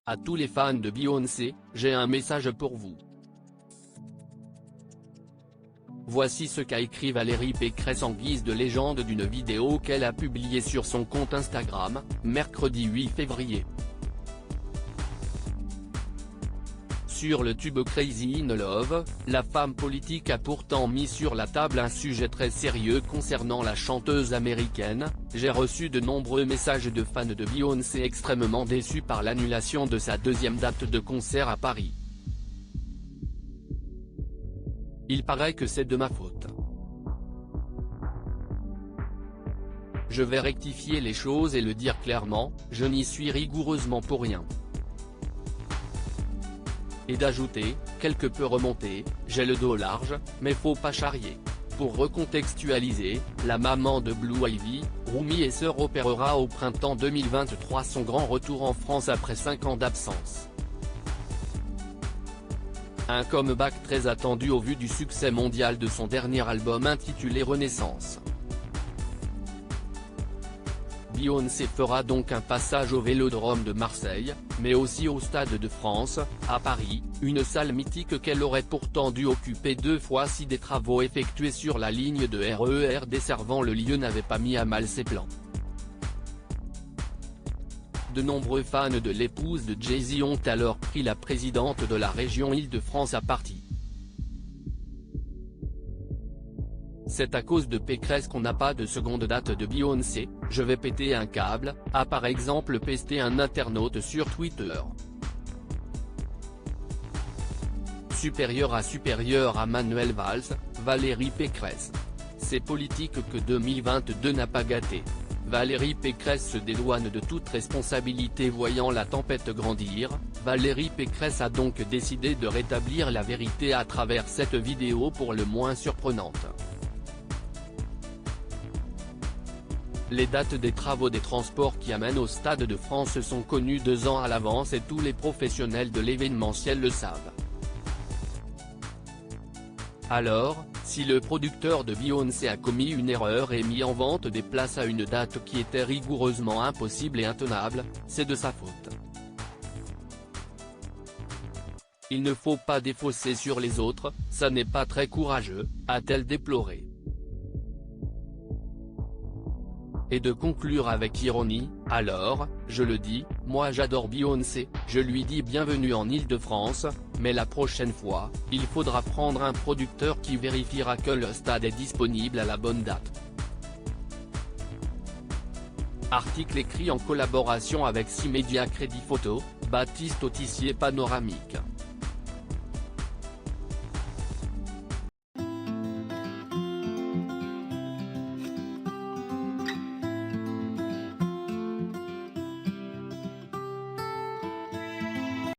À tous les fans de Beyoncé, j'ai un message pour vous. Voici ce qu'a écrit Valérie Pécresse en guise de légende d'une vidéo qu'elle a publiée sur son compte Instagram, mercredi 8 février. Sur le tube Crazy in Love, la femme politique a pourtant mis sur la table un sujet très sérieux concernant la chanteuse américaine. J'ai reçu de nombreux messages de fans de Beyoncé extrêmement déçus par l'annulation de sa deuxième date de concert à Paris. Il paraît que c'est de ma faute. Je vais rectifier les choses et le dire clairement, je n'y suis rigoureusement pour rien. Et d'ajouter, quelque peu remonté, j'ai le dos large, mais faut pas charrier. Pour recontextualiser, la maman de Blue Ivy, Rumi Esser opérera au printemps 2023 son grand retour en France après 5 ans d'absence. Un comeback très attendu au vu du succès mondial de son dernier album intitulé Renaissance. Beyoncé fera donc un passage au Vélodrome de Marseille, mais aussi au Stade de France, à Paris, une salle mythique qu'elle aurait pourtant dû occuper 2 fois si des travaux effectués sur la ligne de RER desservant le lieu n'avaient pas mis à mal ses plans. De nombreux fans de l'épouse de Jay-Z ont alors pris la présidente de la région Île-de-France à partie. C'est à cause de Pécresse qu'on n'a pas de seconde date de Beyoncé, je vais péter un câble, a par exemple pesté un internaute sur Twitter. Supérieur à Manuel Valls, Valérie Pécresse. C'est politique que 2022 n'a pas gâté. Valérie Pécresse se dédouane de toute responsabilité voyant la tempête grandir. Valérie Pécresse a donc décidé de rétablir la vérité à travers cette vidéo pour le moins surprenante. Les dates des travaux des transports qui amènent au Stade de France sont connues 2 ans à l'avance et tous les professionnels de l'événementiel le savent. Alors, si le producteur de Beyoncé a commis une erreur et mis en vente des places à une date qui était rigoureusement impossible et intenable, c'est de sa faute. Il ne faut pas défausser sur les autres, ça n'est pas très courageux, a-t-elle déploré. Et de conclure avec ironie, alors, je le dis, moi j'adore Beyoncé, je lui dis bienvenue en Île-de-France, mais la prochaine fois, il faudra prendre un producteur qui vérifiera que le stade est disponible à la bonne date. Article écrit en collaboration avec 6 médias Crédit Photo, Baptiste Autissier Panoramique.